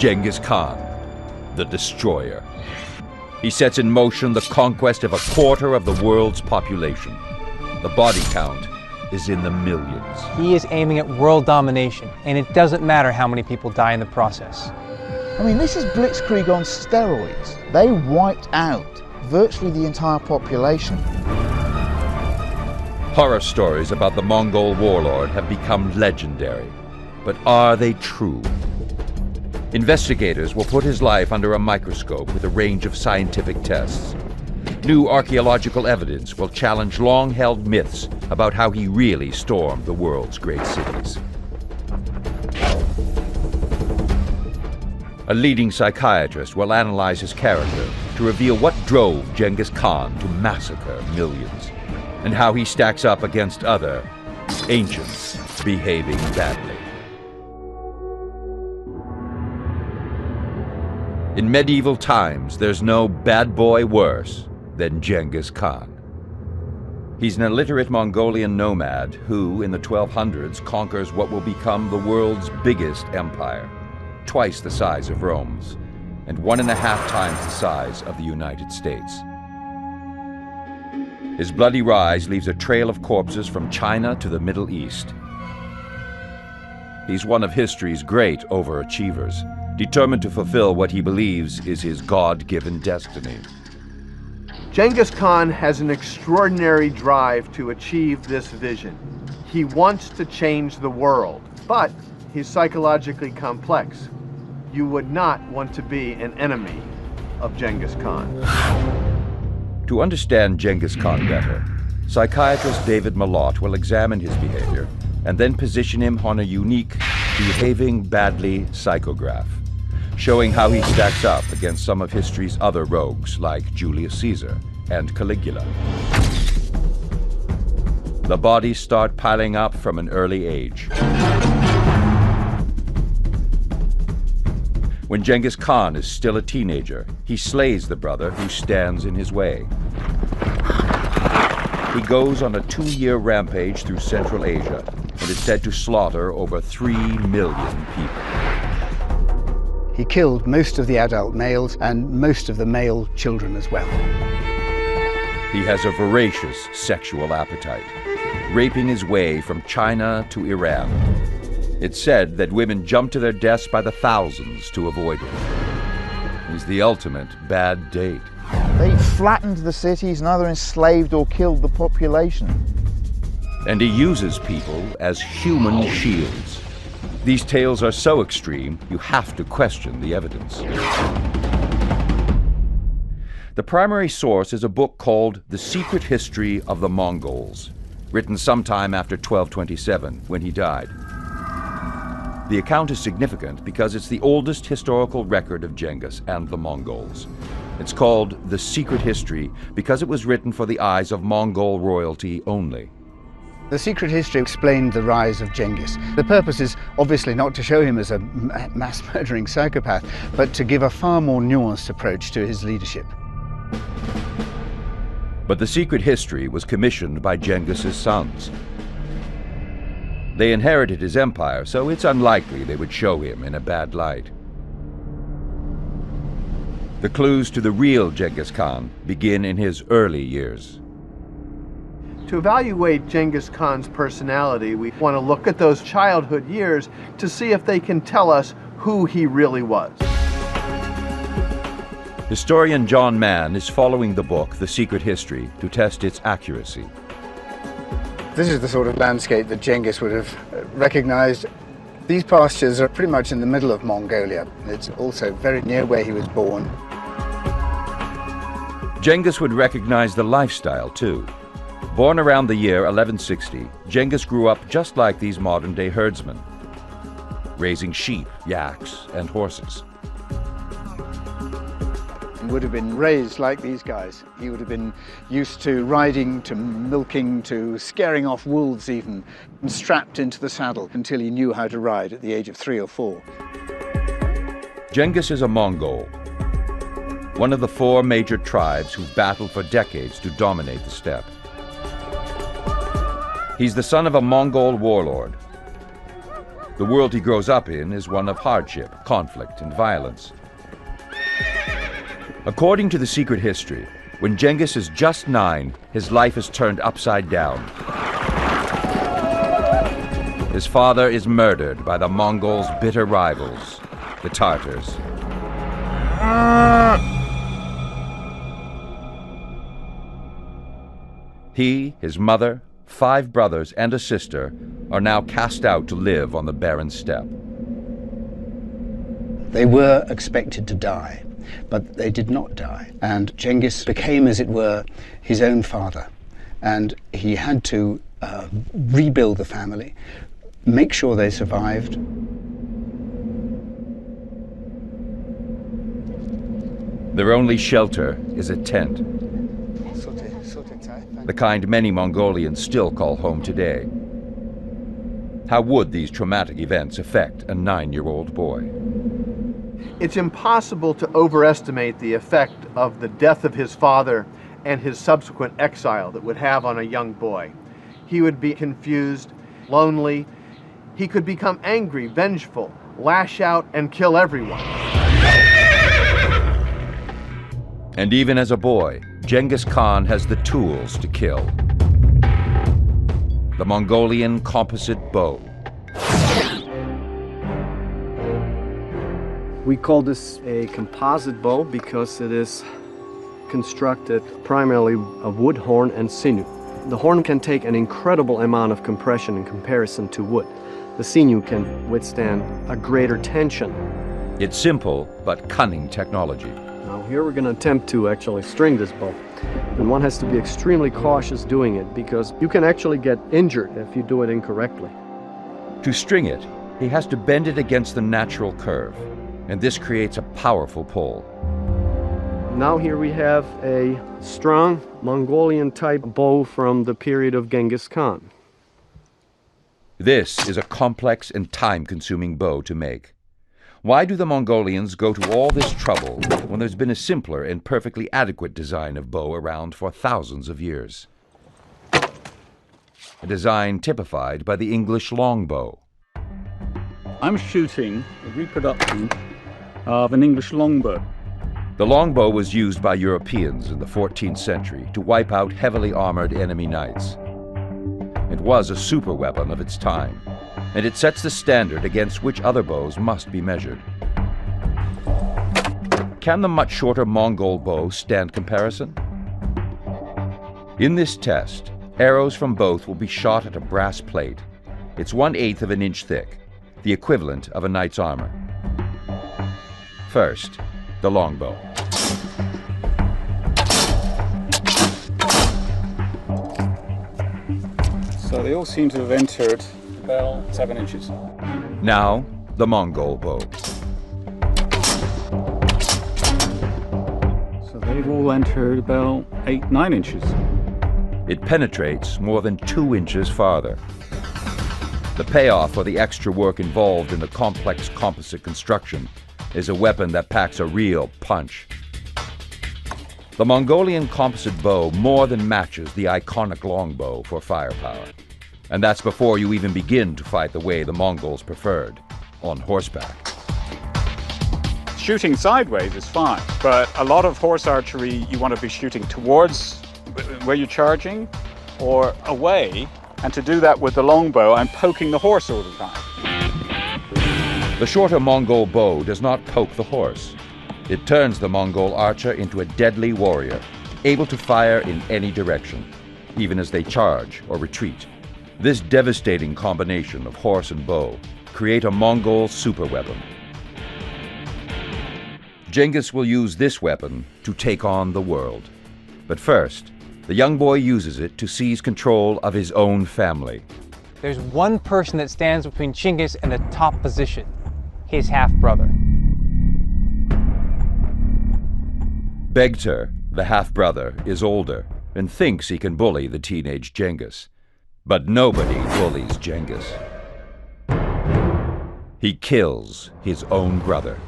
Genghis Khan, the destroyer. He sets in motion the conquest of a quarter of the world's population. The body count is in the millions. He is aiming at world domination, and it doesn't matter how many people die in the process. I mean, this is blitzkrieg on steroids. They wiped out virtually the entire population. Horror stories about the Mongol warlord have become legendary. But are they true? Investigators will put his life under a microscope with a range of scientific tests. New archaeological evidence will challenge long-held myths about how he really stormed the world's great cities. A leading psychiatrist will analyze his character to reveal what drove Genghis Khan to massacre millions, and how he stacks up against other ancients behaving badly. In medieval times, there's no bad boy worse than Genghis Khan. He's an illiterate Mongolian nomad who, in the 1200s, conquers what will become the world's biggest empire, twice the size of Rome's, and 1.5 times the size of the United States. His bloody rise leaves a trail of corpses from China to the Middle East. He's one of history's great overachievers, determined to fulfill what he believes is his God-given destiny. Genghis Khan has an extraordinary drive to achieve this vision. He wants to change the world, but he's psychologically complex. You would not want to be an enemy of Genghis Khan. To understand Genghis Khan better, psychiatrist David Malott will examine his behavior and then position him on a unique behaving badly psychograph, showing how he stacks up against some of history's other rogues like Julius Caesar and Caligula. The bodies start piling up from an early age. When Genghis Khan is still a teenager, he slays the brother who stands in his way. He goes on a 2-year rampage through Central Asia and is said to slaughter over 3 million people. He killed most of the adult males and most of the male children as well. He has a voracious sexual appetite, raping his way from China to Iran. It's said that women jump to their deaths by the thousands to avoid him. He's the ultimate bad date. They flattened the cities and either enslaved or killed the population. And he uses people as human shields. These tales are so extreme, you have to question the evidence. The primary source is a book called The Secret History of the Mongols, written sometime after 1227, when he died. The account is significant because it's the oldest historical record of Genghis and the Mongols. It's called The Secret History because it was written for the eyes of Mongol royalty only. The Secret History explained the rise of Genghis. The purpose is obviously not to show him as a mass-murdering psychopath, but to give a far more nuanced approach to his leadership. But The Secret History was commissioned by Genghis's sons. They inherited his empire, so it's unlikely they would show him in a bad light. The clues to the real Genghis Khan begin in his early years. To evaluate Genghis Khan's personality, we want to look at those childhood years to see if they can tell us who he really was. Historian John Mann is following the book, The Secret History, to test its accuracy. This is the sort of landscape that Genghis would have recognized. These pastures are pretty much in the middle of Mongolia. It's also very near where he was born. Genghis would recognize the lifestyle, too. Born around the year 1160, Genghis grew up just like these modern-day herdsmen, raising sheep, yaks, and horses. He would have been raised like these guys. He would have been used to riding, to milking, to scaring off wolves even, and strapped into the saddle until he knew how to ride at the age of 3 or 4. Genghis is a Mongol, one of the 4 major tribes who've battled for decades to dominate the steppe. He's the son of a Mongol warlord. The world he grows up in is one of hardship, conflict, and violence. According to the secret history, when Genghis is just 9, his life is turned upside down. His father is murdered by the Mongols' bitter rivals, the Tartars. He, his mother, 5 brothers, and a sister are now cast out to live on the barren steppe. They were expected to die, but they did not die. And Genghis became, as it were, his own father. And he had to rebuild the family, make sure they survived. Their only shelter is a tent, the kind many Mongolians still call home today. How would these traumatic events affect a 9-year-old boy? It's impossible to overestimate the effect of the death of his father and his subsequent exile that would have on a young boy. He would be confused, lonely. He could become angry, vengeful, lash out, and kill everyone. And even as a boy, Genghis Khan has the tools to kill. The Mongolian composite bow. We call this a composite bow because it is constructed primarily of wood, horn, and sinew. The horn can take an incredible amount of compression in comparison to wood. The sinew can withstand a greater tension. It's simple but cunning technology. Now here we're going to attempt to actually string this bow. And one has to be extremely cautious doing it because you can actually get injured if you do it incorrectly. To string it, he has to bend it against the natural curve, and this creates a powerful pull. Now here we have a strong Mongolian type bow from the period of Genghis Khan. This is a complex and time-consuming bow to make. Why do the Mongolians go to all this trouble when there's been a simpler and perfectly adequate design of bow around for thousands of years? A design typified by the English longbow. I'm shooting a reproduction of an English longbow. The longbow was used by Europeans in the 14th century to wipe out heavily armored enemy knights. It was a superweapon of its time, and it sets the standard against which other bows must be measured. Can the much shorter Mongol bow stand comparison? In this test, arrows from both will be shot at a brass plate. It's 1/8 of an inch thick, the equivalent of a knight's armor. First, the longbow. So they all seem to have entered about 7 inches. Now, the Mongol bow. So they've all entered about 8-9 inches. It penetrates more than 2 inches farther. The payoff for the extra work involved in the complex composite construction is a weapon that packs a real punch. The Mongolian composite bow more than matches the iconic longbow for firepower. And that's before you even begin to fight the way the Mongols preferred, on horseback. Shooting sideways is fine, but a lot of horse archery, you want to be shooting towards where you're charging or away. And to do that with the longbow, I'm poking the horse all the time. The shorter Mongol bow does not poke the horse. It turns the Mongol archer into a deadly warrior, able to fire in any direction, even as they charge or retreat. This devastating combination of horse and bow create a Mongol superweapon. Genghis will use this weapon to take on the world. But first, the young boy uses it to seize control of his own family. There's one person that stands between Genghis and a top position, his half-brother. Begter, the half-brother, is older and thinks he can bully the teenage Genghis. But nobody bullies Genghis. He kills his own brother.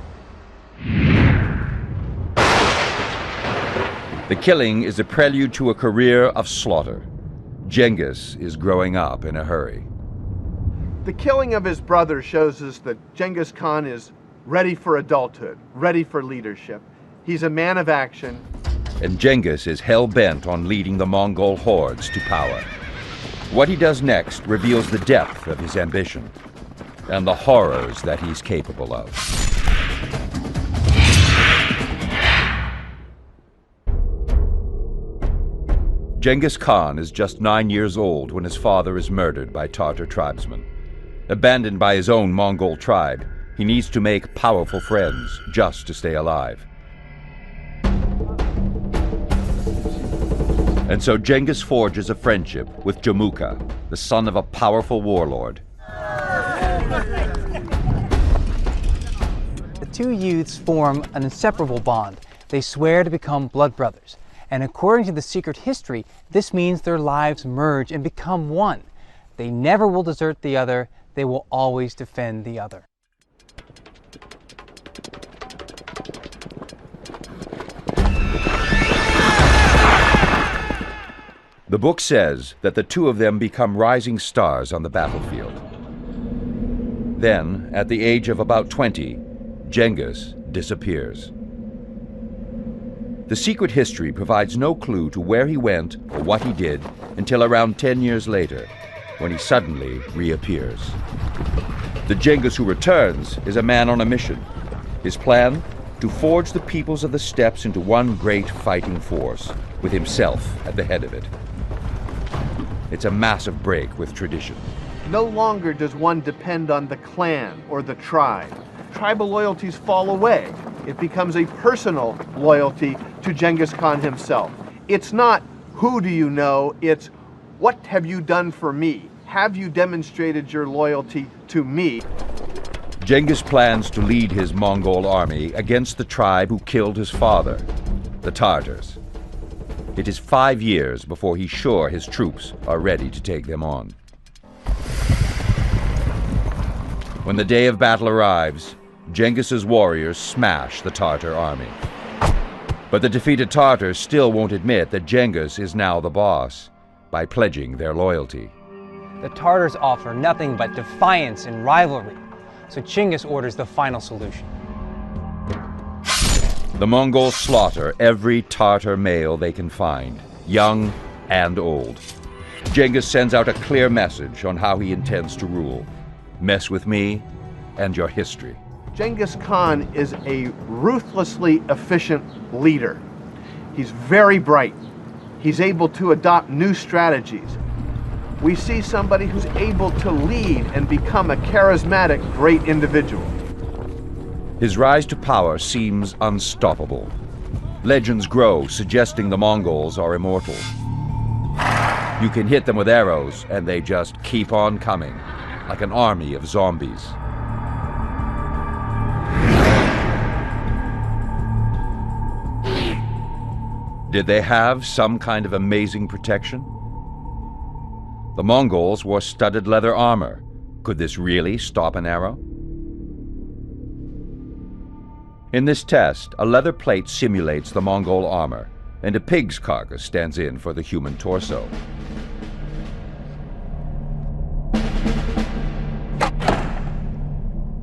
The killing is a prelude to a career of slaughter. Genghis is growing up in a hurry. The killing of his brother shows us that Genghis Khan is ready for adulthood, ready for leadership. He's a man of action. And Genghis is hell-bent on leading the Mongol hordes to power. What he does next reveals the depth of his ambition and the horrors that he's capable of. Genghis Khan is just 9 years old when his father is murdered by Tartar tribesmen. Abandoned by his own Mongol tribe, he needs to make powerful friends just to stay alive. And so Genghis forges a friendship with Jamuka, the son of a powerful warlord. The two youths form an inseparable bond. They swear to become blood brothers. And according to the secret history, this means their lives merge and become one. They never will desert the other. They will always defend the other. The book says that the two of them become rising stars on the battlefield. Then, at the age of about 20, Genghis disappears. The secret history provides no clue to where he went or what he did until around 10 years later, when he suddenly reappears. The Genghis who returns is a man on a mission. His plan? To forge the peoples of the steppes into one great fighting force, with himself at the head of it. It's a massive break with tradition. No longer does one depend on the clan or the tribe. Tribal loyalties fall away. It becomes a personal loyalty to Genghis Khan himself. It's not, who do you know? It's, what have you done for me? Have you demonstrated your loyalty to me? Genghis plans to lead his Mongol army against the tribe who killed his father, the Tartars. It is 5 years before he's sure his troops are ready to take them on. When the day of battle arrives, Genghis's warriors smash the Tartar army. But the defeated Tartars still won't admit that Genghis is now the boss by pledging their loyalty. The Tartars offer nothing but defiance and rivalry, so Genghis orders the final solution. The Mongols slaughter every Tartar male they can find, young and old. Genghis sends out a clear message on how he intends to rule. Mess with me, and your history. Genghis Khan is a ruthlessly efficient leader. He's very bright. He's able to adopt new strategies. We see somebody who's able to lead and become a charismatic, great individual. His rise to power seems unstoppable. Legends grow, suggesting the Mongols are immortal. You can hit them with arrows, and they just keep on coming, like an army of zombies. Did they have some kind of amazing protection? The Mongols wore studded leather armor. Could this really stop an arrow? In this test, a leather plate simulates the Mongol armor, and a pig's carcass stands in for the human torso.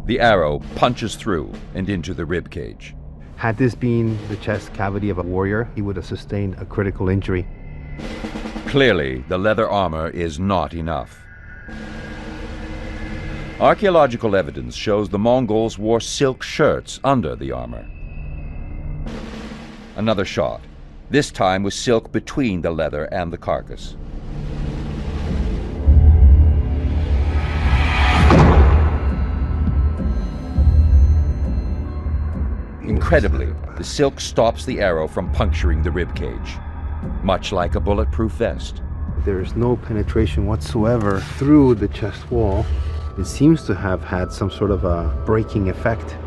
The arrow punches through and into the rib cage. Had this been the chest cavity of a warrior, he would have sustained a critical injury. Clearly, the leather armor is not enough. Archaeological evidence shows the Mongols wore silk shirts under the armor. Another shot, this time with silk between the leather and the carcass. Incredibly, the silk stops the arrow from puncturing the rib cage, much like a bulletproof vest. There is no penetration whatsoever through the chest wall. It seems to have had some sort of a breaking effect.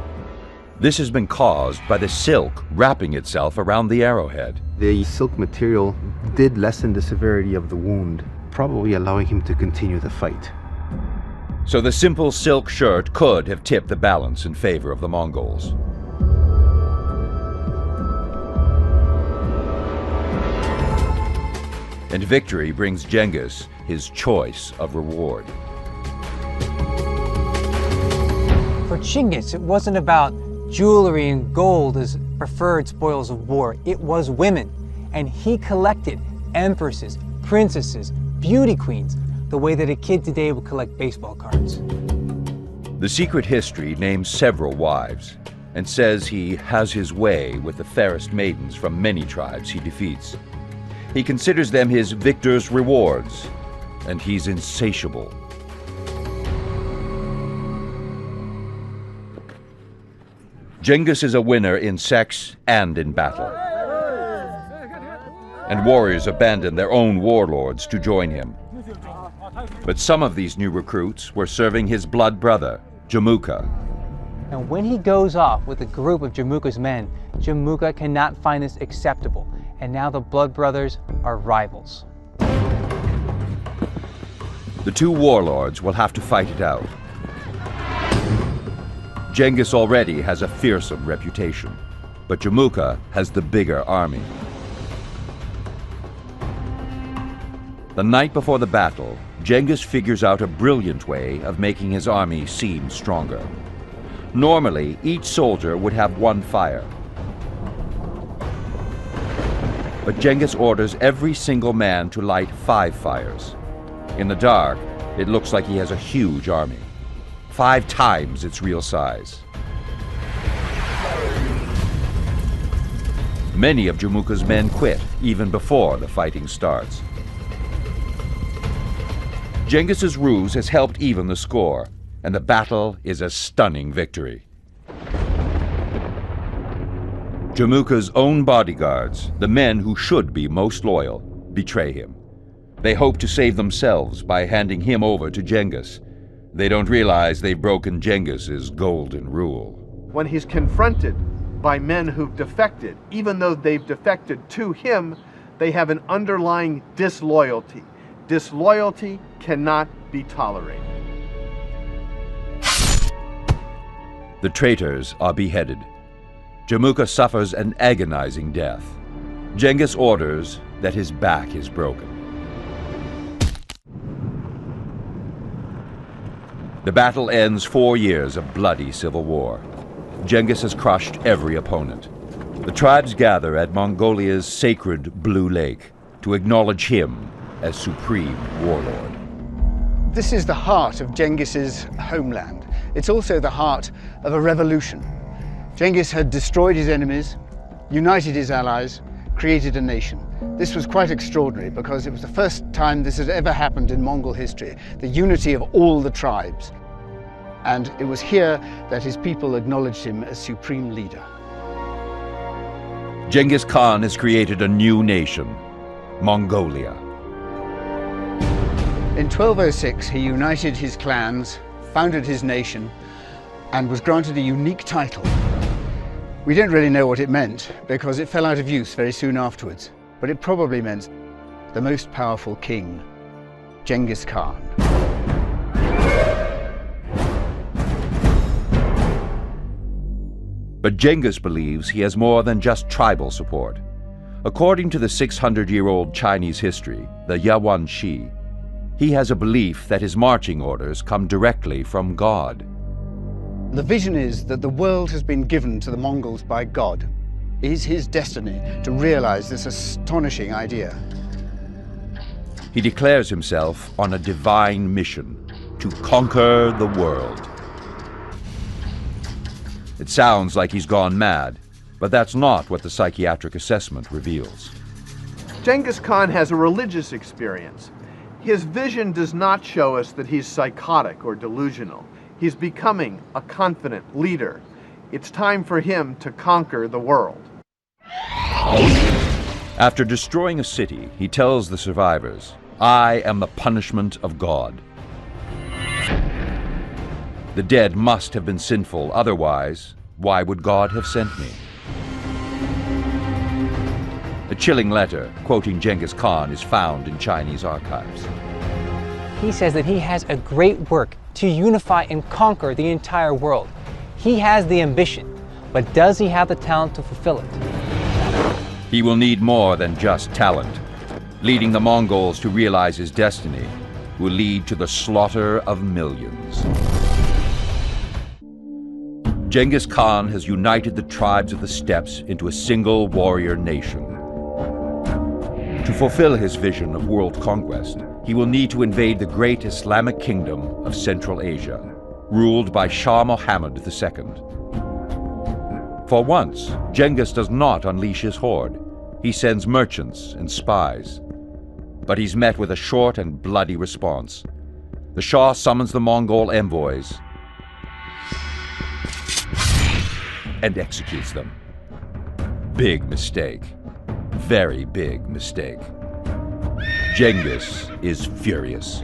This has been caused by the silk wrapping itself around the arrowhead. The silk material did lessen the severity of the wound, probably allowing him to continue the fight. So the simple silk shirt could have tipped the balance in favor of the Mongols. And victory brings Genghis his choice of reward. For Genghis, it wasn't about jewelry and gold as preferred spoils of war. It was women, and he collected empresses, princesses, beauty queens, the way that a kid today would collect baseball cards. The Secret History names several wives and says he has his way with the fairest maidens from many tribes he defeats. He considers them his victor's rewards, and he's insatiable. Genghis is a winner in sex and in battle. And warriors abandon their own warlords to join him. But some of these new recruits were serving his blood brother, Jamuka. And when he goes off with a group of Jamuka's men, Jamuka cannot find this acceptable, and now the blood brothers are rivals. The two warlords will have to fight it out. Genghis already has a fearsome reputation, but Jamuka has the bigger army. The night before the battle, Genghis figures out a brilliant way of making his army seem stronger. Normally, each soldier would have one fire. But Genghis orders every single man to light 5 fires. In the dark, it looks like he has a huge army, 5 times its real size. Many of Jamuka's men quit even before the fighting starts. Genghis's ruse has helped even the score, and the battle is a stunning victory. Jamuka's own bodyguards, the men who should be most loyal, betray him. They hope to save themselves by handing him over to Genghis. They don't realize they've broken Genghis's golden rule. When he's confronted by men who've defected, even though they've defected to him, they have an underlying disloyalty. Disloyalty cannot be tolerated. The traitors are beheaded. Jamuka suffers an agonizing death. Genghis orders that his back is broken. The battle ends 4 years of bloody civil war. Genghis has crushed every opponent. The tribes gather at Mongolia's sacred Blue Lake to acknowledge him as supreme warlord. This is the heart of Genghis's homeland. It's also the heart of a revolution. Genghis had destroyed his enemies, united his allies, created a nation. This was quite extraordinary because it was the first time this had ever happened in Mongol history, the unity of all the tribes. And it was here that his people acknowledged him as supreme leader. Genghis Khan has created a new nation, Mongolia. In 1206, he united his clans, founded his nation, and was granted a unique title. We don't really know what it meant because it fell out of use very soon afterwards, but it probably meant the most powerful king, Genghis Khan. But Genghis believes he has more than just tribal support. According to the 600-year-old Chinese history, the Yawan Shi, he has a belief that his marching orders come directly from God. The vision is that the world has been given to the Mongols by God. It is his destiny to realize this astonishing idea. He declares himself on a divine mission to conquer the world. It sounds like he's gone mad, but that's not what the psychiatric assessment reveals. Genghis Khan has a religious experience. His vision does not show us that he's psychotic or delusional. He's becoming a confident leader. It's time for him to conquer the world. After destroying a city, he tells the survivors, "I am the punishment of God." The dead must have been sinful, otherwise, why would God have sent me? A chilling letter quoting Genghis Khan is found in Chinese archives. He says that he has a great work to unify and conquer the entire world. He has the ambition, but does he have the talent to fulfill it? He will need more than just talent. Leading the Mongols to realize his destiny will lead to the slaughter of millions. Genghis Khan has united the tribes of the steppes into a single warrior nation. To fulfill his vision of world conquest, he will need to invade the great Islamic kingdom of Central Asia, ruled by Shah Muhammad II. For once, Genghis does not unleash his horde. He sends merchants and spies. But he's met with a short and bloody response. The Shah summons the Mongol envoys and executes them. Big mistake. Very big mistake. Genghis is furious.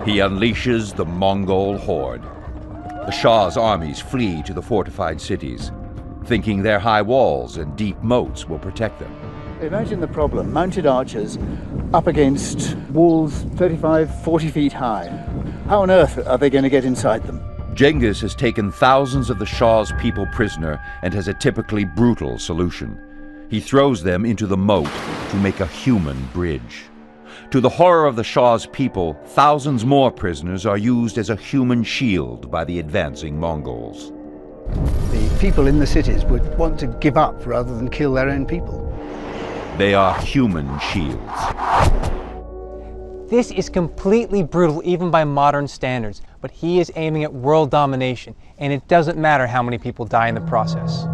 He unleashes the Mongol horde. The Shah's armies flee to the fortified cities, thinking their high walls and deep moats will protect them. Imagine the problem, mounted archers up against walls 35, 40 feet high. How on earth are they going to get inside them? Genghis has taken thousands of the Shah's people prisoner and has a typically brutal solution. He throws them into the moat to make a human bridge. To the horror of the Shah's people, thousands more prisoners are used as a human shield by the advancing Mongols. The people in the cities would want to give up rather than kill their own people. They are human shields. This is completely brutal even by modern standards, but he is aiming at world domination, and it doesn't matter how many people die in the process.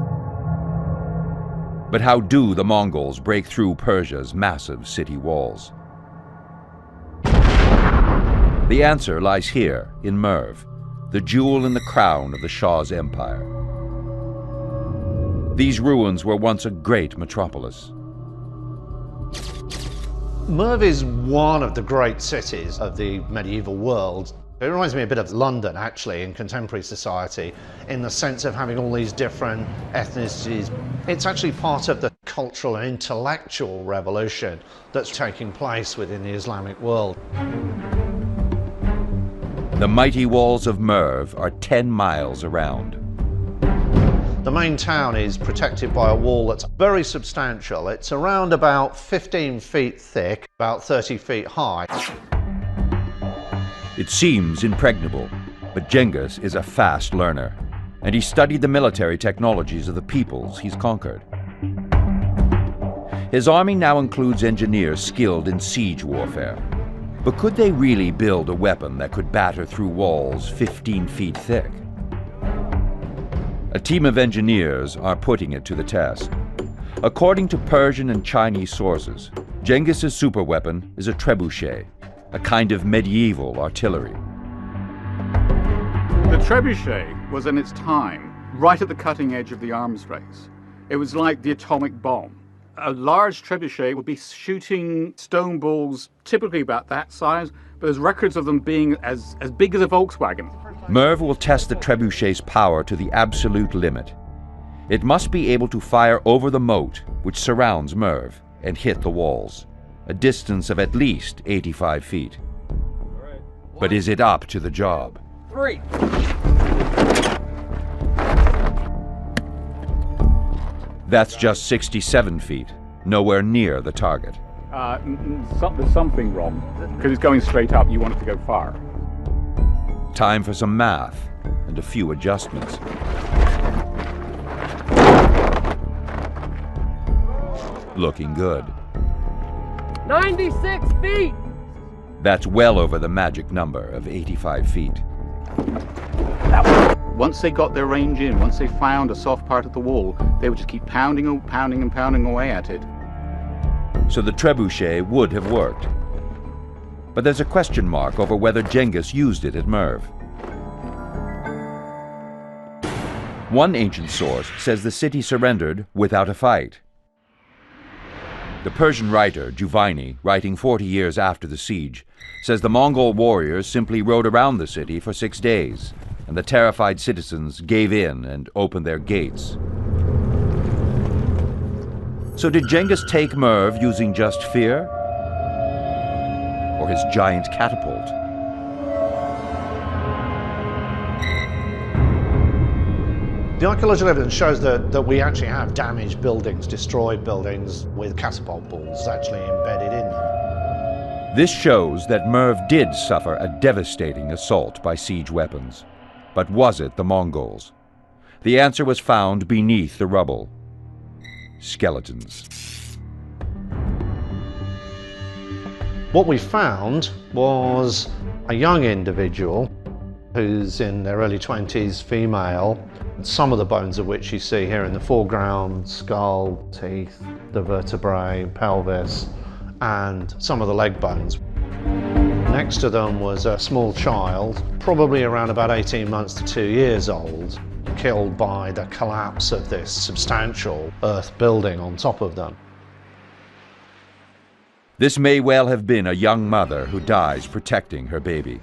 But how do the Mongols break through Persia's massive city walls? The answer lies here in Merv, the jewel in the crown of the Shah's empire. These ruins were once a great metropolis. Merv is one of the great cities of the medieval world. It reminds me a bit of London, actually, in contemporary society, in the sense of having all these different ethnicities. It's actually part of the cultural and intellectual revolution that's taking place within the Islamic world. The mighty walls of Merv are 10 miles around. The main town is protected by a wall that's very substantial. It's around about 15 feet thick, about 30 feet high. It seems impregnable, but Genghis is a fast learner, and he studied the military technologies of the peoples he's conquered. His army now includes engineers skilled in siege warfare. But could they really build a weapon that could batter through walls 15 feet thick? A team of engineers are putting it to the test. According to Persian and Chinese sources, Genghis's superweapon is a trebuchet, a kind of medieval artillery. The trebuchet was in its time right at the cutting edge of the arms race. It was like the atomic bomb. A large trebuchet would be shooting stone balls typically about that size, but there's records of them being as big as a Volkswagen. Merv will test the trebuchet's power to the absolute limit. It must be able to fire over the moat which surrounds Merv and hit the walls, a distance of at least 85 feet. But is it up to the job? 3. That's just 67 feet, nowhere near the target. There's something wrong, because it's going straight up. You want it to go far. Time for some math and a few adjustments. Looking good. 96 feet! That's well over the magic number of 85 feet. Once they got their range in, once they found a soft part of the wall, they would just keep pounding and pounding away at it. So the trebuchet would have worked. But there's a question mark over whether Genghis used it at Merv. One ancient source says the city surrendered without a fight. The Persian writer Juvaini, writing 40 years after the siege, says the Mongol warriors simply rode around the city for 6 days, and the terrified citizens gave in and opened their gates. So did Genghis take Merv using just fear? Or his giant catapult? The archaeological evidence shows that we actually have damaged buildings, destroyed buildings with catapult balls actually embedded in them. This shows that Merv did suffer a devastating assault by siege weapons. But was it the Mongols? the answer was found beneath the rubble. Skeletons. What we found was a young individual who's in their early 20s, female, some of the bones of which you see here in the foreground: skull, teeth, the vertebrae, pelvis, and some of the leg bones. Next to them was a small child, probably around about 18 months to 2 years old, killed by the collapse of this substantial earth building on top of them. This may well have been a young mother who dies protecting her baby.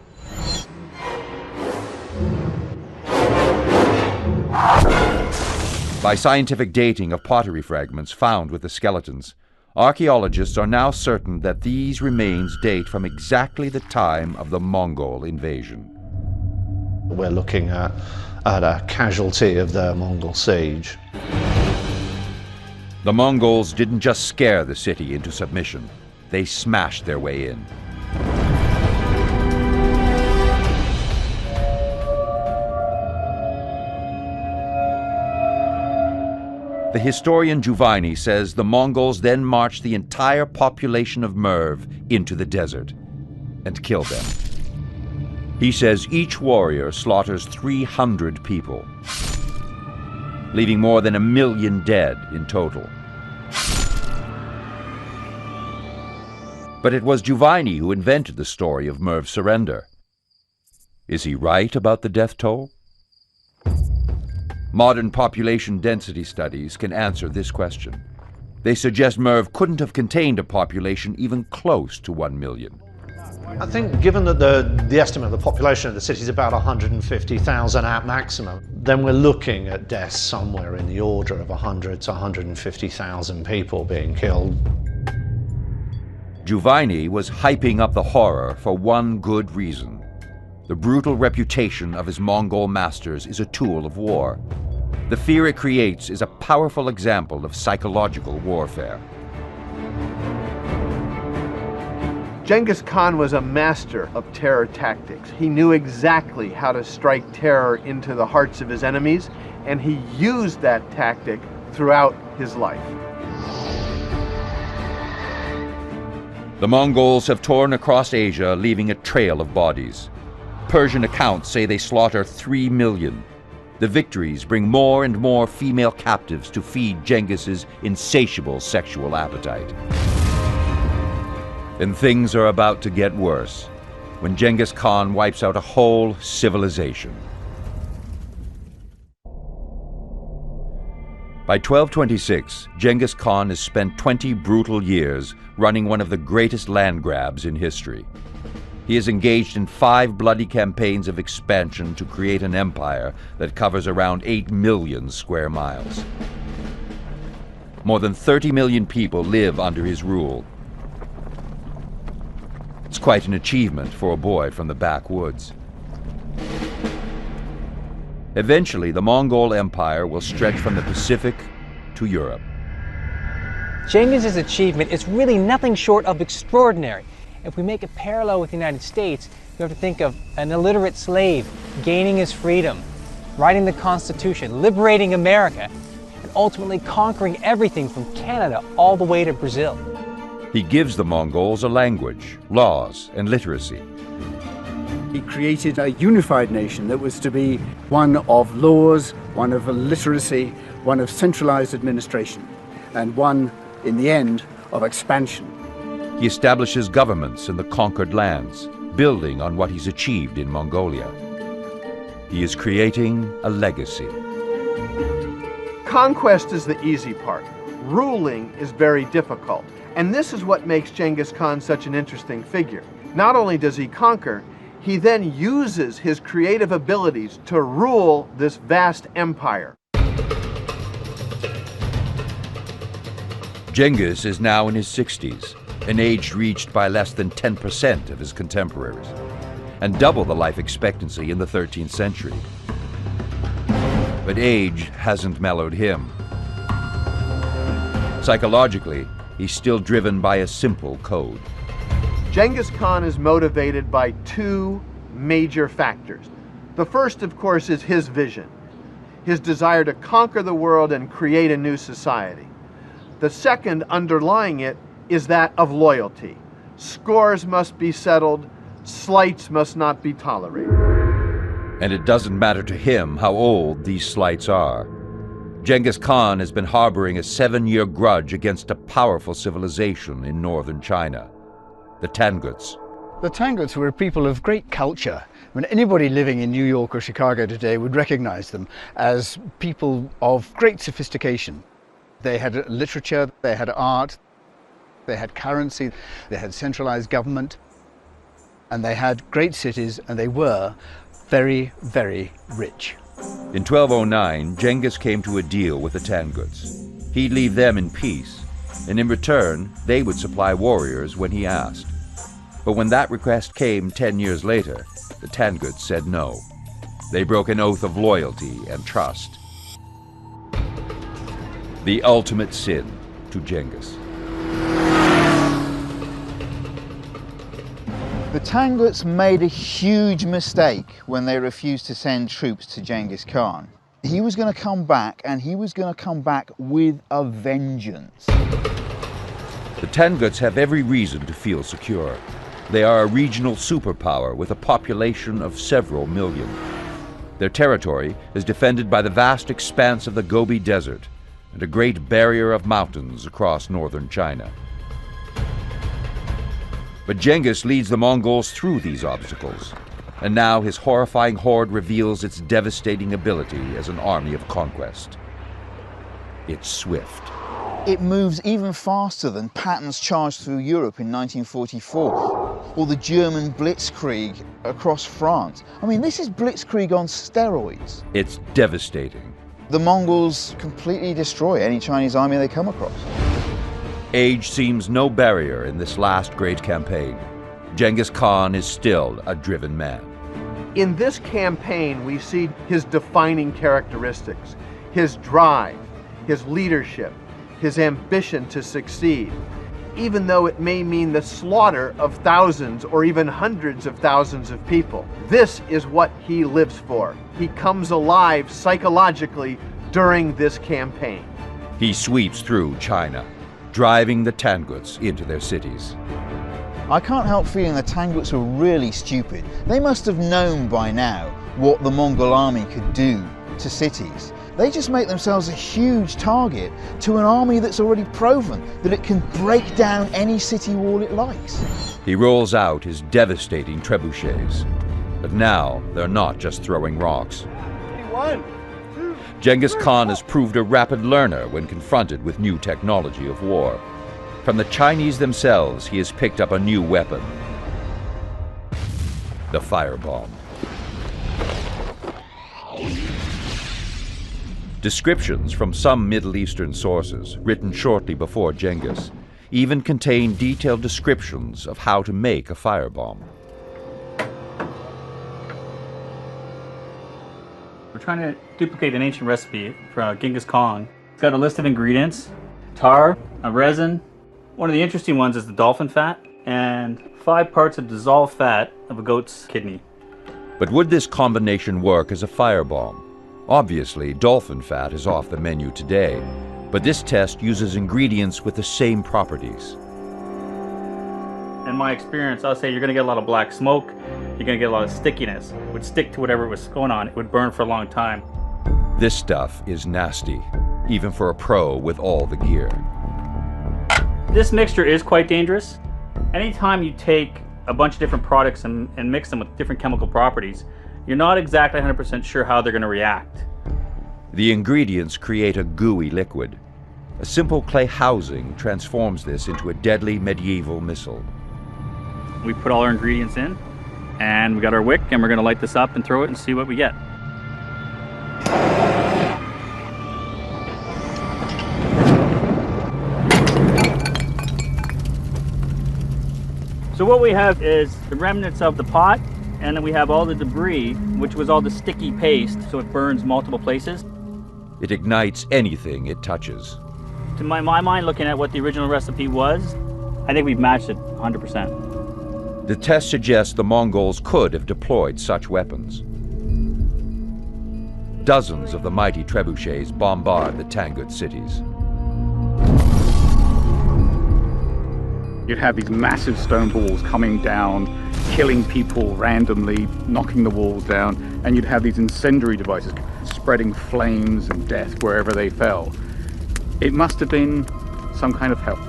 By scientific dating of pottery fragments found with the skeletons, archaeologists are now certain that these remains date from exactly the time of the Mongol invasion. We're looking at a casualty of the Mongol siege. The Mongols didn't just scare the city into submission, they smashed their way in. The historian Juvayni says the Mongols then marched the entire population of Merv into the desert and killed them. He says each warrior slaughters 300 people, leaving more than 1 million dead in total. But it was Juvayni who invented the story of Merv's surrender. Is he right about the death toll? Modern population density studies can answer this question. They suggest Merv couldn't have contained a population even close to 1 million. I think given that the estimate of the population of the city is about 150,000 at maximum, then we're looking at deaths somewhere in the order of 100 to 150,000 people being killed. Juvayni was hyping up the horror for one good reason. The brutal reputation of his Mongol masters is a tool of war. The fear it creates is a powerful example of psychological warfare. Genghis Khan was a master of terror tactics. He knew exactly how to strike terror into the hearts of his enemies, and he used that tactic throughout his life. The Mongols have torn across Asia, leaving a trail of bodies. Persian accounts say they slaughter 3 million. The victories bring more and more female captives to feed Genghis's insatiable sexual appetite. And things are about to get worse when Genghis Khan wipes out a whole civilization. By 1226, Genghis Khan has spent 20 brutal years running one of the greatest land grabs in history. He is engaged in 5 bloody campaigns of expansion to create an empire that covers around 8 million square miles. More than 30 million people live under his rule. It's quite an achievement for a boy from the backwoods. Eventually, the Mongol Empire will stretch from the Pacific to Europe. Genghis's achievement is really nothing short of extraordinary. If we make a parallel with the United States, you have to think of an illiterate slave gaining his freedom, writing the Constitution, liberating America, and ultimately conquering everything from Canada all the way to Brazil. He gives the Mongols a language, laws, and literacy. He created a unified nation that was to be one of laws, one of literacy, one of centralized administration, and one, in the end, of expansion. He establishes governments in the conquered lands, building on what he's achieved in Mongolia. He is creating a legacy. Conquest is the easy part. Ruling is very difficult. And this is what makes Genghis Khan such an interesting figure. Not only does he conquer, he then uses his creative abilities to rule this vast empire. Genghis is now in his 60s, an age reached by less than 10% of his contemporaries, and double the life expectancy in the 13th century. But age hasn't mellowed him. Psychologically, he's still driven by a simple code. Genghis Khan is motivated by 2 major factors. The first, of course, is his vision. his desire to conquer the world and create a new society. The second, underlying it, is that of loyalty. Scores must be settled, slights must not be tolerated. And it doesn't matter to him how old these slights are. Genghis Khan has been harboring a 7-year grudge against a powerful civilization in northern China, the Tanguts. The Tanguts were a people of great culture. I mean, anybody living in New York or Chicago today would recognize them as people of great sophistication. They had literature, they had art, they had currency, they had centralized government, and they had great cities, and they were very, very rich. In 1209, Genghis came to a deal with the Tanguts. He'd leave them in peace, and in return, they would supply warriors when he asked. But when that request came 10 years later, the Tanguts said no. They broke an oath of loyalty and trust. The ultimate sin to Genghis. The Tanguts made a huge mistake when they refused to send troops to Genghis Khan. He was going to come back, and he was going to come back with a vengeance. The Tanguts have every reason to feel secure. They are a regional superpower with a population of several million. Their territory is defended by the vast expanse of the Gobi Desert and a great barrier of mountains across northern China. But Genghis leads the Mongols through these obstacles, and now his horrifying horde reveals its devastating ability as an army of conquest. It's swift. It moves even faster than Patton's charge through Europe in 1944, or the German blitzkrieg across France. I mean, this is blitzkrieg on steroids. It's devastating. The Mongols completely destroy any Chinese army they come across. Age seems no barrier in this last great campaign. Genghis Khan is still a driven man. In this campaign, we see his defining characteristics, his drive, his leadership, his ambition to succeed, even though it may mean the slaughter of thousands or even hundreds of thousands of people. This is what he lives for. He comes alive psychologically during this campaign. He sweeps through China, driving the Tanguts into their cities. I can't help feeling the Tanguts were really stupid. They must have known by now what the Mongol army could do to cities. They just make themselves a huge target to an army that's already proven that it can break down any city wall it likes. He rolls out his devastating trebuchets. But now they're not just throwing rocks. Genghis Khan has proved a rapid learner when confronted with new technology of war. From the Chinese themselves, he has picked up a new weapon, the firebomb. Descriptions from some Middle Eastern sources, written shortly before Genghis, even contain detailed descriptions of how to make a firebomb. We're trying to duplicate an ancient recipe for Genghis Khan. It's got a list of ingredients: tar, a resin. One of the interesting ones is the dolphin fat, and 5 parts of dissolved fat of a goat's kidney. But would this combination work as a firebomb? Obviously, dolphin fat is off the menu today, but this test uses ingredients with the same properties. In my experience, I'll say you're going to get a lot of black smoke, you're going to get a lot of stickiness. It would stick to whatever was going on. It would burn for a long time. This stuff is nasty, even for a pro with all the gear. This mixture is quite dangerous. Anytime you take a bunch of different products and mix them with different chemical properties, you're not exactly 100% sure how they're going to react. The ingredients create a gooey liquid. A simple clay housing transforms this into a deadly medieval missile. We put all our ingredients in, and we got our wick, and we're going to light this up and throw it and see what we get. So what we have is the remnants of the pot, and then we have all the debris, which was all the sticky paste, so it burns multiple places. It ignites anything it touches. To my mind, looking at what the original recipe was, I think we've matched it 100%. The test suggests the Mongols could have deployed such weapons. dozens of the mighty trebuchets bombard the Tangut cities. You'd have these massive stone balls coming down, killing people randomly, knocking the walls down, and you'd have these incendiary devices spreading flames and death wherever they fell. It must have been some kind of hell.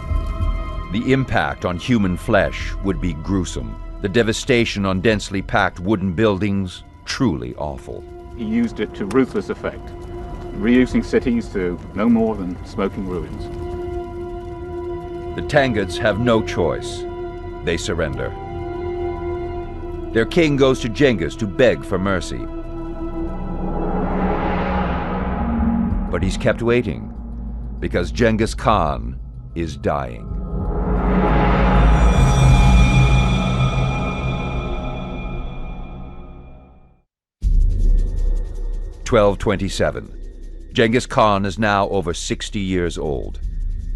The impact on human flesh would be gruesome. The devastation on densely packed wooden buildings, truly awful. He used it to ruthless effect, reducing cities to no more than smoking ruins. The Tanguts have no choice. They surrender. Their king goes to Genghis to beg for mercy. But he's kept waiting, because Genghis Khan is dying. (1227). Genghis Khan is now over 60 years old.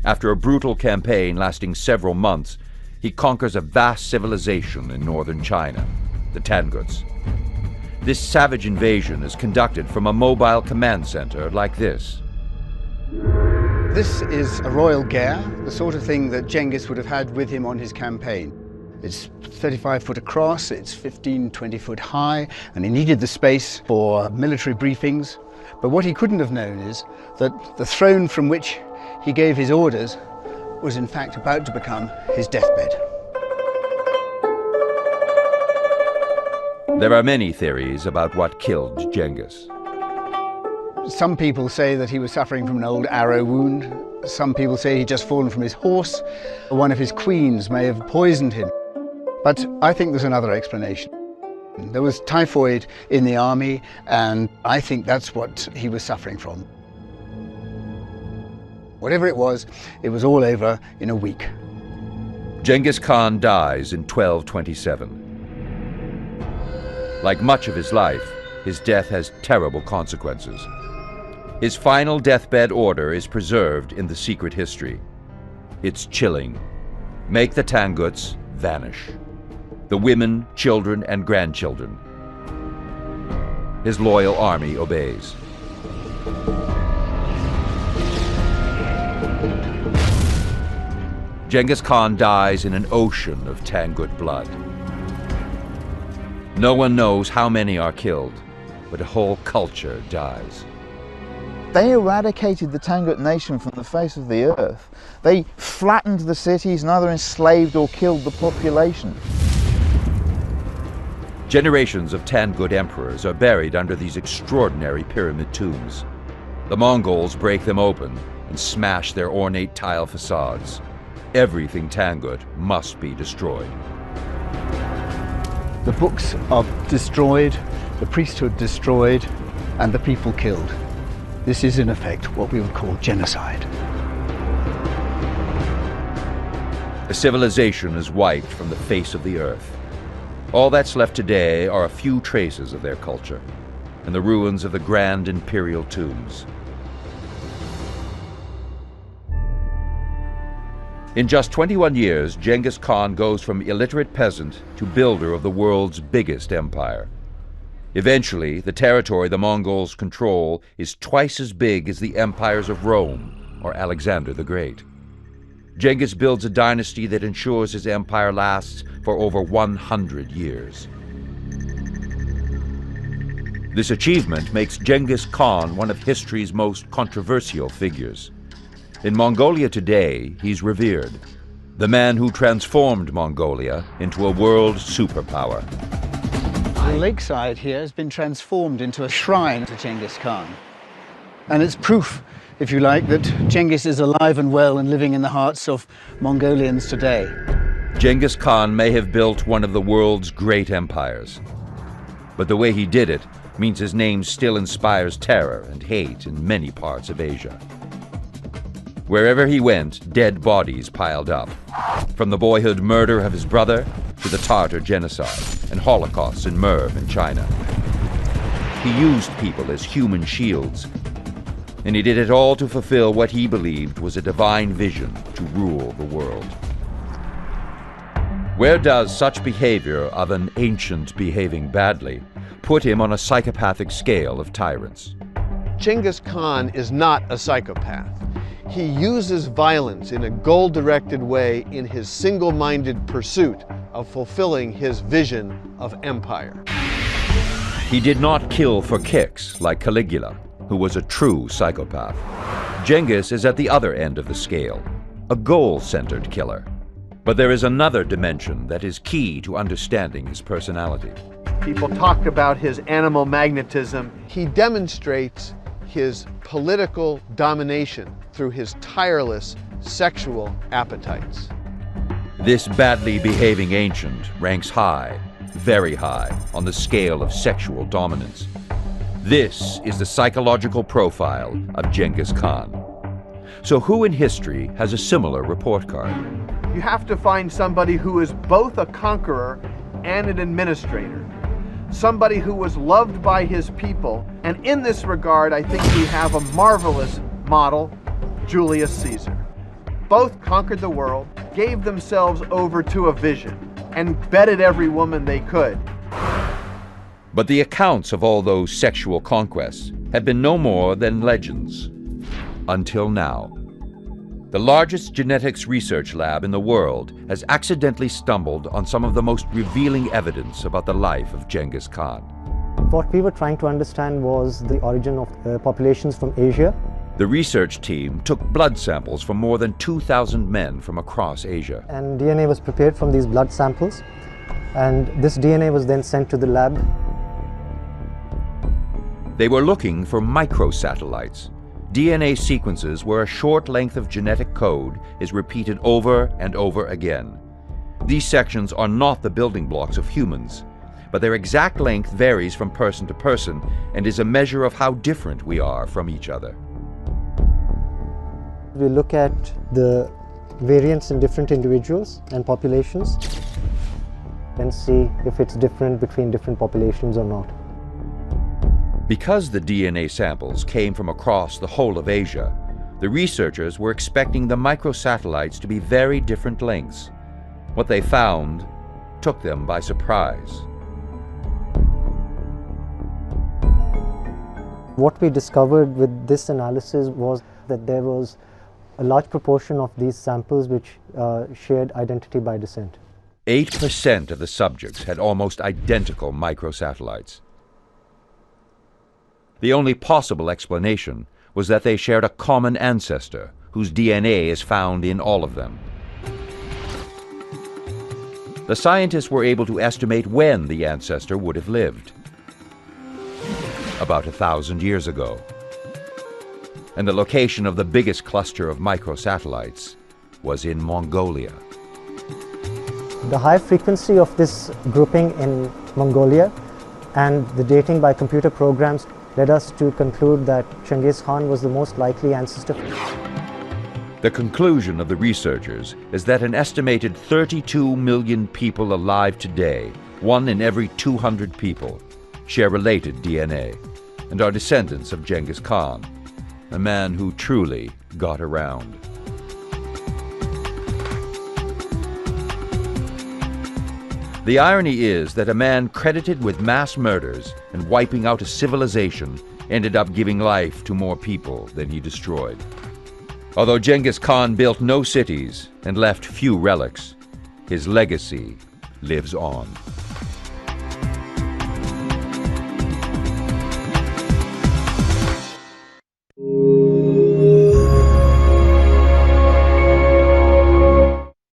After a brutal campaign lasting several months, he conquers a vast civilization in northern China, the Tanguts. This savage invasion is conducted from a mobile command center like this. This is a royal gare, the sort of thing that Genghis would have had with him on his campaign. It's 35 foot across, it's 15, 20 foot high, and he needed the space for military briefings. But what he couldn't have known is that the throne from which he gave his orders was in fact about to become his deathbed. There are many theories about what killed Genghis. Some people say that he was suffering from an old arrow wound. Some people say he'd just fallen from his horse. One of his queens may have poisoned him. But I think there's another explanation. There was typhoid in the army, and I think that's what he was suffering from. Whatever it was all over in a week. Genghis Khan dies in 1227. Like much of his life, his death has terrible consequences. His final deathbed order is preserved in the secret history. It's chilling. Make the Tanguts vanish. The women, children, and grandchildren. His loyal army obeys. Genghis Khan dies in an ocean of Tangut blood. No one knows how many are killed, but a whole culture dies. They eradicated the Tangut nation from the face of the earth. They flattened the cities and either enslaved or killed the population. Generations of Tangut emperors are buried under these extraordinary pyramid tombs. The Mongols break them open and smash their ornate tile facades. Everything Tangut must be destroyed. The books are destroyed, the priesthood destroyed, and the people killed. This is in effect what we would call genocide. A civilization is wiped from the face of the earth. All that's left today are a few traces of their culture and the ruins of the grand imperial tombs. In just 21 years, Genghis Khan goes from illiterate peasant to builder of the world's biggest empire. Eventually, the territory the Mongols control is twice as big as the empires of Rome or Alexander the Great. Genghis builds a dynasty that ensures his empire lasts for over 100 years. This achievement makes Genghis Khan one of history's most controversial figures. In Mongolia today, he's revered, the man who transformed Mongolia into a world superpower. The lakeside here has been transformed into a shrine to Genghis Khan. And it's proof, if you like, that Genghis is alive and well and living in the hearts of Mongolians today. Genghis Khan may have built one of the world's great empires, but the way he did it means his name still inspires terror and hate in many parts of Asia. Wherever he went, dead bodies piled up, from the boyhood murder of his brother to the Tartar genocide and holocausts in Merv in China. He used people as human shields, and he did it all to fulfill what he believed was a divine vision to rule the world. Where does such behavior of an ancient behaving badly put him on a psychopathic scale of tyrants? Genghis Khan is not a psychopath. He uses violence in a goal-directed way in his single-minded pursuit of fulfilling his vision of empire. He did not kill for kicks like Caligula, who was a true psychopath. Genghis is at the other end of the scale, a goal-centered killer. But there is another dimension that is key to understanding his personality. People talk about his animal magnetism. He demonstrates his political domination through his tireless sexual appetites. This badly behaving ancient ranks high, very high, on the scale of sexual dominance. This is the psychological profile of Genghis Khan. So who in history has a similar report card? You have to find somebody who is both a conqueror and an administrator. Somebody who was loved by his people. And in this regard, I think we have a marvelous model, Julius Caesar. Both conquered the world, gave themselves over to a vision, and bedded every woman they could. But the accounts of all those sexual conquests have been no more than legends. Until now. The largest genetics research lab in the world has accidentally stumbled on some of the most revealing evidence about the life of Genghis Khan. What we were trying to understand was the origin of populations from Asia. The research team took blood samples from more than 2,000 men from across Asia. And DNA was prepared from these blood samples, and this DNA was then sent to the lab. They were looking for microsatellites, DNA sequences where a short length of genetic code is repeated over and over again. These sections are not the building blocks of humans, but their exact length varies from person to person and is a measure of how different we are from each other. We look at the variance in different individuals and populations and see if it's different between different populations or not. Because the DNA samples came from across the whole of Asia, the researchers were expecting the microsatellites to be very different lengths. What they found took them by surprise. What we discovered with this analysis was that there was a large proportion of these samples which shared identity by descent. 8% of the subjects had almost identical microsatellites. The only possible explanation was that they shared a common ancestor whose DNA is found in all of them. The scientists were able to estimate when the ancestor would have lived. About 1,000 years ago. And the location of the biggest cluster of microsatellites was in Mongolia. The high frequency of this grouping in Mongolia and the dating by computer programs led us to conclude that Genghis Khan was the most likely ancestor. The conclusion of the researchers is that an estimated 32 million people alive today, 1 in every 200 people, share related DNA and are descendants of Genghis Khan, a man who truly got around. The irony is that a man credited with mass murders and wiping out a civilization ended up giving life to more people than he destroyed. Although Genghis Khan built no cities and left few relics, his legacy lives on.